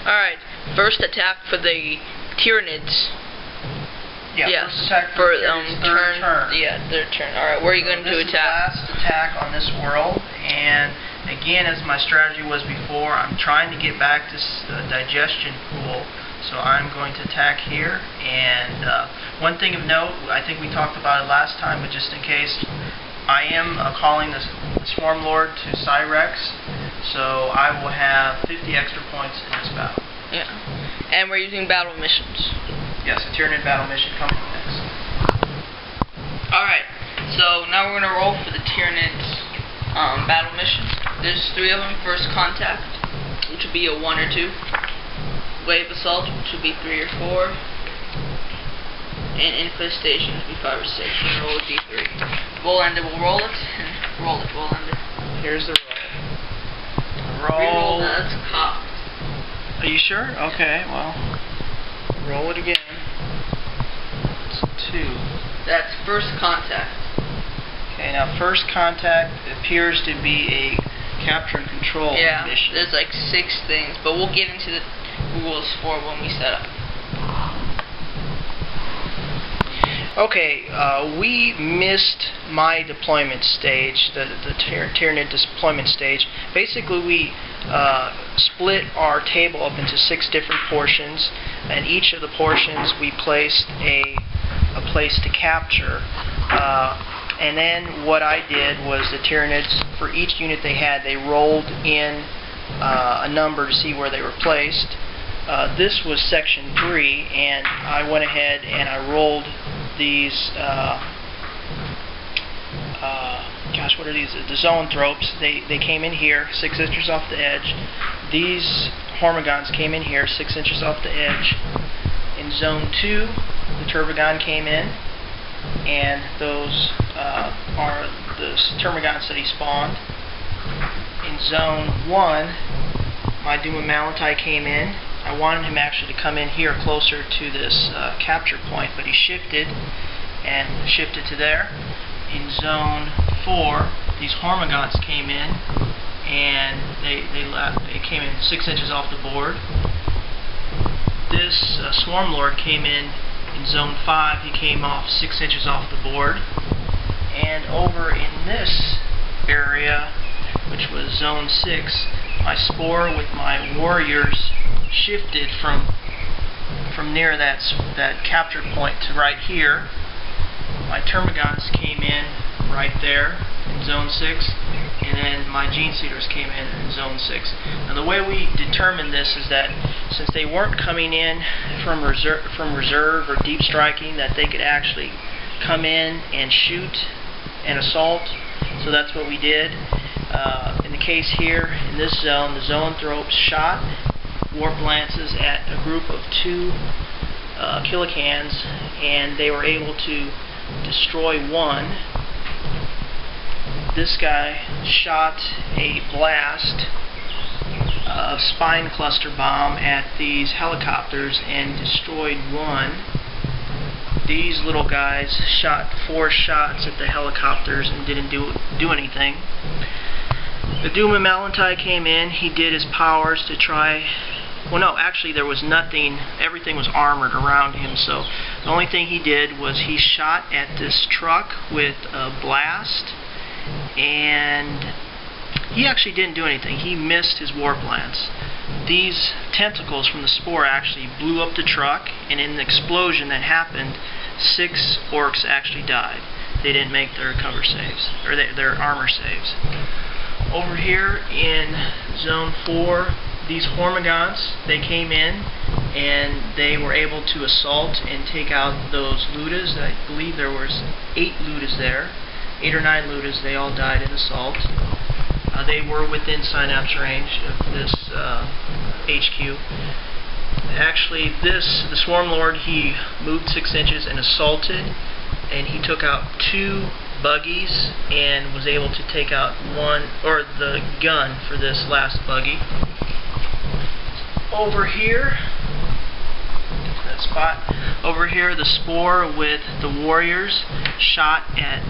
Alright, first attack for the Tyranids. Yeah, first attack for Tyranids, third turn. Yeah, third turn. Alright, where are you going to attack? This is the last attack on this world, and again, as my strategy was before, I'm trying to get back this digestion pool. So I'm going to attack here, and one thing of note, I think we talked about it last time, but just in case, I am calling the Swarm Lord to Cyrex, so I will have 50 extra points in this battle. Yeah, and we're using battle missions. Yes, a Tyranid battle mission coming next. Alright, so now we're going to roll for the Tyranids battle missions. There's 3 of them. First contact, which would be a 1 or 2. Wave assault, which would be 3 or 4. And infestation would be 5 or 6. And roll would be 3. We'll end it. We'll roll it and roll it. We'll end it. Here's the roll. Reroll, that's cocked. Are you sure? Okay, well, roll it again. It's 2. That's first contact. Okay, now first contact appears to be a capture and control mission. There's like 6 things, but we'll get into the rules for when we set up. Okay, we missed my deployment stage, the Tyranid deployment stage. Basically, we split our table up into 6 different portions, and each of the portions we placed a place to capture. And then what I did was the Tyranids, for each unit they had, they rolled in a number to see where they were placed. This was section 3, and I went ahead and I rolled these, gosh, what are these? The zoanthropes. They came in here, 6 inches off the edge. These hormigons came in here, 6 inches off the edge. In zone 2, the turbogon came in, and those are the termagants that he spawned. In zone 1, my Doom of Malachite came in. I wanted him actually to come in here closer to this capture point, but he shifted to there. In zone 4, these hormigons came in, and they came in 6 inches off the board. This Swarm Lord came in zone 5. He came off 6 inches off the board. And over in this area, which was zone 6, my Spore with my warriors shifted from near that capture point to right here. My termagants came in right there in zone 6, and then my gene seeders came in zone 6. Now the way we determined this is that since they weren't coming in from reserve or deep striking, that they could actually come in and shoot and assault. So that's what we did. In the case here, in this zone, the zoanthropes shot warp lances at a group of 2 kilocans, and they were able to destroy 1. This guy shot a blast of spine cluster bomb at these helicopters and destroyed 1. These little guys shot 4 shots at the helicopters and didn't do anything. The Doom of Malachite came in. He did his powers to try. Well, no, actually there was nothing. Everything was armored around him, so the only thing he did was he shot at this truck with a blast, and he actually didn't do anything. He missed his warp lance. These tentacles from the Spore actually blew up the truck, and in the explosion that happened, 6 Orks actually died. They didn't make their cover saves, or their armor saves. Over here in zone 4, these hormigons, they came in and they were able to assault and take out those ludas. I believe there was 8 ludas there, 8 or 9 ludas. They all died in assault. They were within synapse range of this HQ. Actually, the Swarm Lord, he moved 6 inches and assaulted, and he took out 2 buggies and was able to take out the gun for this last buggy. Over here, that spot, over here, the Spore with the warriors shot at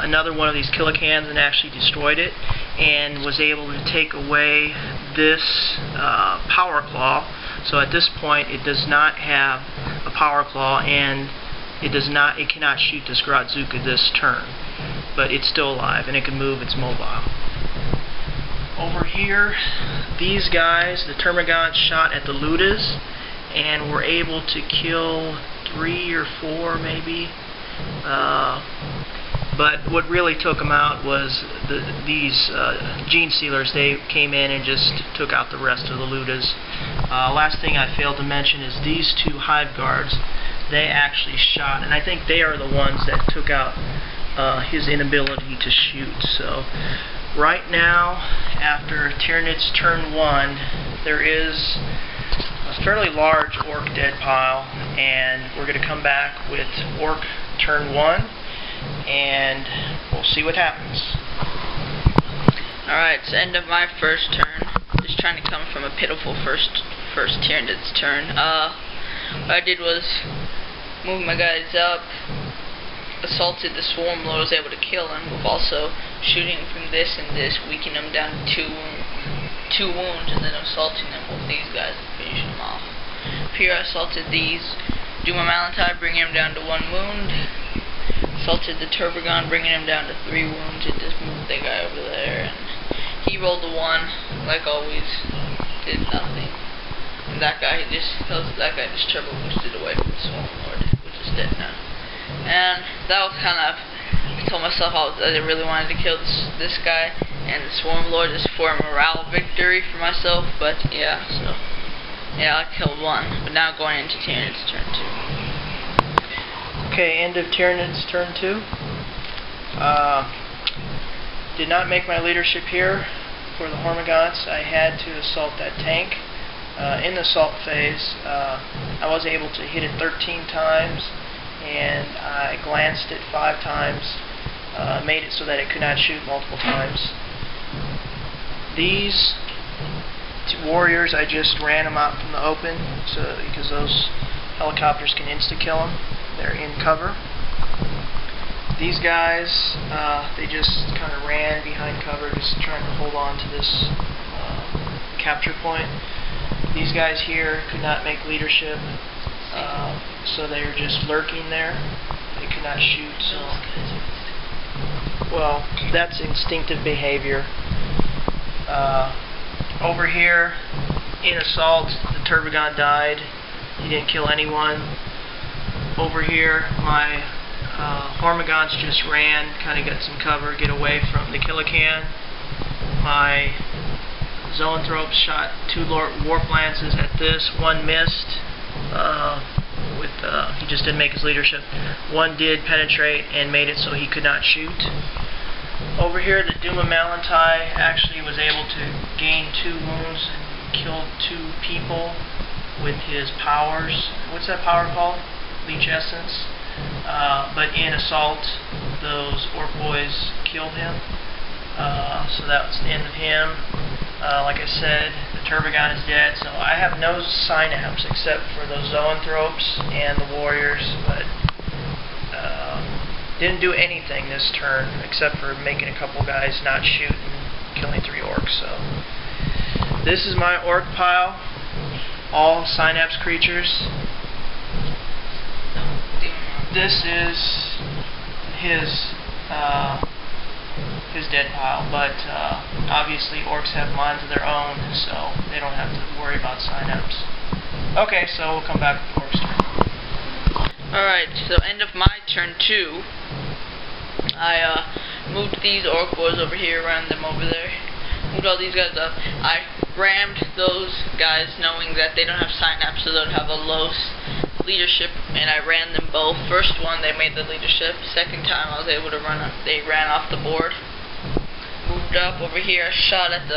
another one of these kilocans and actually destroyed it, and was able to take away this power claw. So at this point it does not have a power claw, and it cannot shoot this Grodzooka this turn, but it's still alive and it can move. It's mobile. Over here, these guys, the termagants, shot at the Ludas and were able to kill 3 or 4 maybe. But what really took them out was these gene sealers. They came in and just took out the rest of the Ludas. Last thing I failed to mention is these 2 hive guards. They actually shot, and I think they are the ones that took out his inability to shoot. So right now, after Tyranids turn 1, there is a fairly large Ork dead pile, and we're going to come back with Ork turn 1, and we'll see what happens. Alright, it's the end of my first turn. Just trying to come from a pitiful first Tyranids turn. What I did was move my guys up, assaulted the Swarm Lord, was able to kill him with also shooting from this and this, weakening them down to 2 wounds, and then assaulting them with these guys and finishing them off. Here I assaulted these, Dumamalantine, bringing him down to 1 wound. Assaulted the Turbogon, bringing him down to 3 wounds. It just moved the guy over there, and he rolled a 1, like always, did nothing. And that guy just turbo boosted away from the Swarm Lord, which is dead now. And that was kind of, I told myself I really wanted to kill this guy and the Swarm Lord just for a morale victory for myself, but yeah, so yeah, I killed 1, but now going into Tyranids turn 2. Okay, end of Tyranids turn 2. Did not make my leadership here for the Hormagaunts. I had to assault that tank. In the assault phase, I was able to hit it 13 times, and I glanced it 5 times, made it so that it could not shoot multiple times. These 2 warriors, I just ran them out from the open, because those helicopters can insta-kill them. They're in cover. These guys, they just kind of ran behind cover, just trying to hold on to this capture point. These guys here could not make leadership, so they were just lurking there. They could not shoot, so well, that's instinctive behavior. Over here, in assault, the Turbogon died. He didn't kill anyone. Over here, my Hormagaunts just ran, kind of got some cover, get away from the Killican. My Zoanthropes shot 2 warp lances at this. 1 missed. He just didn't make his leadership. 1 did penetrate and made it so he could not shoot. Over here, the Dumamalantine actually was able to gain 2 wounds and killed 2 people with his powers. What's that power called? Leech Essence. But in assault, those Ork boys killed him. So that was the end of him. Like I said, the Turbogon is dead, so I have no synapse except for those Zoanthropes and the warriors, but didn't do anything this turn except for making a couple guys not shoot and killing 3 Orks. So this is my Ork pile, all synapse creatures. This is his dead pile, but obviously Orks have minds of their own, so they don't have to worry about synapse. Okay, so we'll come back with Orks turn. Alright, so end of my turn 2. I moved these Ork boys over here, ran them over there, moved all these guys up. I rammed those guys knowing that they don't have synapse, so they'll have a low leadership, and I ran them both. First one, they made the leadership. Second time, I was able to run up. They ran off the board. Moved up over here, I shot at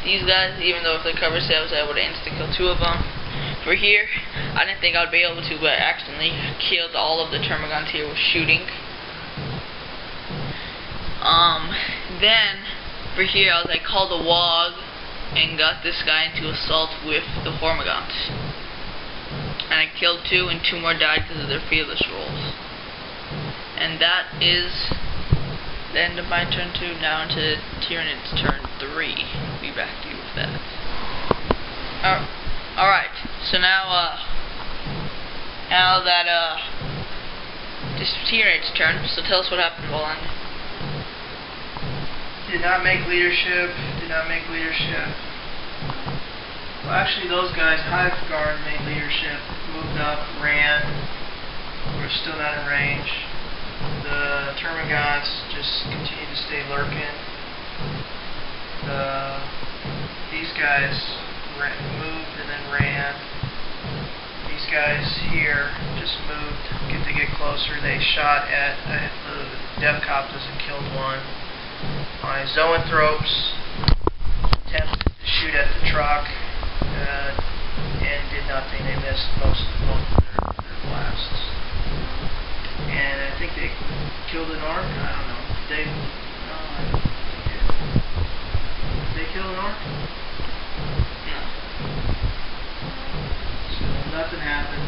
these guys, even though if the cover set, I was able to insta-kill 2 of them. For here, I didn't think I'd be able to, but I accidentally killed all of the Termagants here with shooting. Then, for here, I called a Wog and got this guy into assault with the Hormagaunts. And I killed 2, and 2 more died because of their fearless rolls. And that is the end of my turn 2. Now into Tyranids turn 3. Be back to you with that. Alright, so now that this is Tyranid's turn, so tell us what happened while on. Did not make leadership. Well, actually, those guys, Hive Guard, made leadership, moved up, ran. We're still not in range. The Termagants just continue to stay lurking. These guys moved and then ran. These guys here just moved to get closer. They shot at the Deathcopters and killed one. My Zoanthropes attempted to shoot at the truck and did nothing. They missed both of their blasts. And I think they killed an Ork. I don't know. Did they kill an Ork? No. So nothing happened.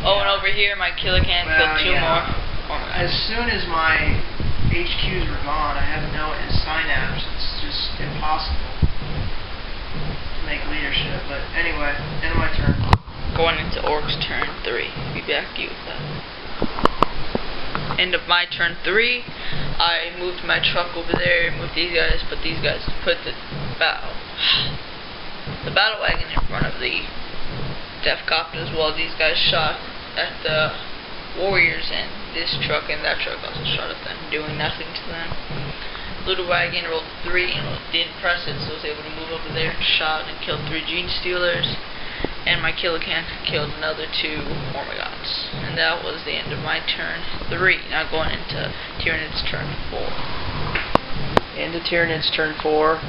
Oh, and over here, my Killer Can killed two more. As soon as my HQs were gone, I have no synapse. It's just impossible to make leadership. But anyway, end of my turn. Going into Orks turn 3. Be back to you with that. End of my turn 3. I moved my truck over there, moved these guys, but these guys put the battle wagon in front of the Deathcopters while these guys shot at the warriors, and this truck and that truck also shot at them, doing nothing to them. Little wagon rolled 3 and didn't press it, so I was able to move over there, shot and killed 3 Gene Stealers, and my Killer Can killed another 2 Mormagants. And that was the end of my turn 3. Now going into Tyranid's turn 4. Into Tyranid's turn 4.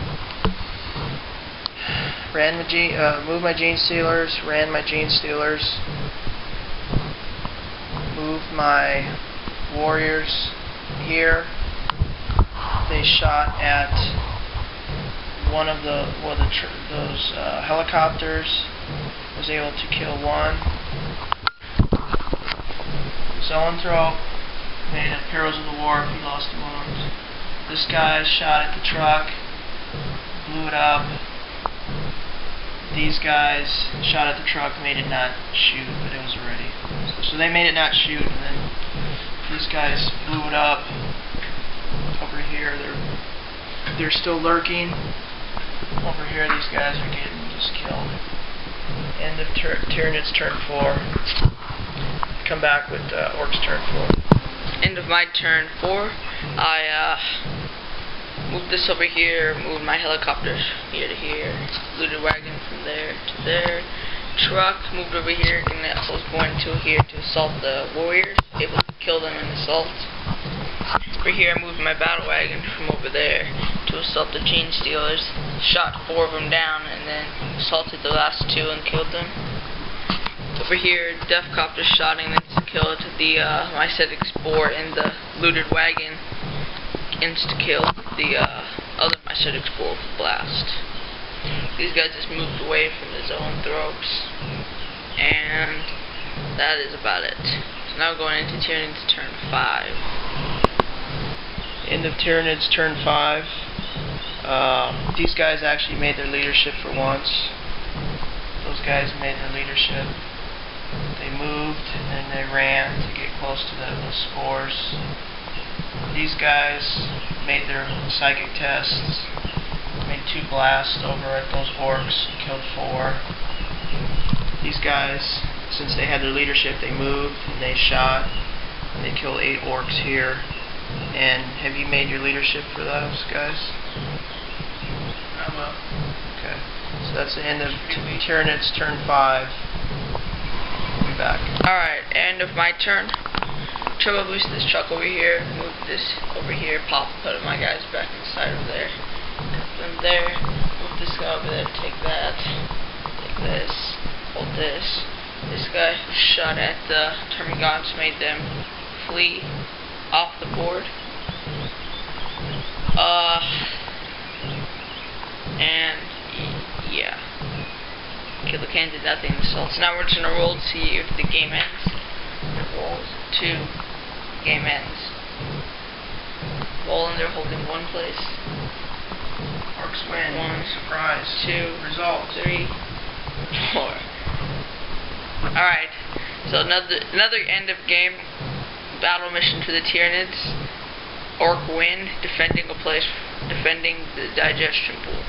Moved my Gene Stealers, ran my Gene Stealers. Moved my warriors here. They shot at one of those helicopters. Was able to kill one. Zoanthrope made a Perils of the War. He lost a wound. This guy shot at the truck, blew it up. These guys shot at the truck, made it not shoot, but it was ready. So they made it not shoot, and then these guys blew it up. Over here, they're still lurking. Over here, these guys are getting just killed. End of Tyranid's turn 4. Come back with Ork's turn 4. End of my turn 4. I moved this over here, moved my helicopters here to here, looted wagon from there to there, truck moved over here, and I was going to here to assault the warriors, able to kill them in assault. Over here I moved my battle wagon from over there to assault the Gene Stealers, shot 4 of them down, and then assaulted the last 2 and killed them. Over here, Deathcopter shotting, then killed the my Cyrex Campaign in the looted wagon, insta-killed the other my Cyrex Campaign with blast. These guys just moved away from the Zoanthropes, and that is about it. So now going into Tyranid's turn 5. End of Tyranid's turn 5. These guys actually made their leadership for once. Those guys made their leadership. They moved and then they ran to get close to the spores. These guys made their psychic tests. Made 2 blasts over at those Orks, killed 4. These guys, since they had their leadership, they moved and they shot and they killed 8 Orks here. And have you made your leadership for those guys? I will. Okay. So that's the end of Tyranid's turn 5. We'll be back. Alright, end of my turn. Turbo boost this truck over here, move this over here, put my guys back inside of there. Put them there, move this guy over there, take that, take this, hold this. This guy shot at the Termagants, made them flee off the board. And yeah, Killer Can did nothing. So now we're just gonna roll to see if the game ends. It rolls 2. Game ends. Roll, and they're holding 1 place. Orks win. 1, Surprise. 2, Results. 3, 4. Alright, so another end of game battle mission for the Tyranids. Orc win, defending the digestion pool.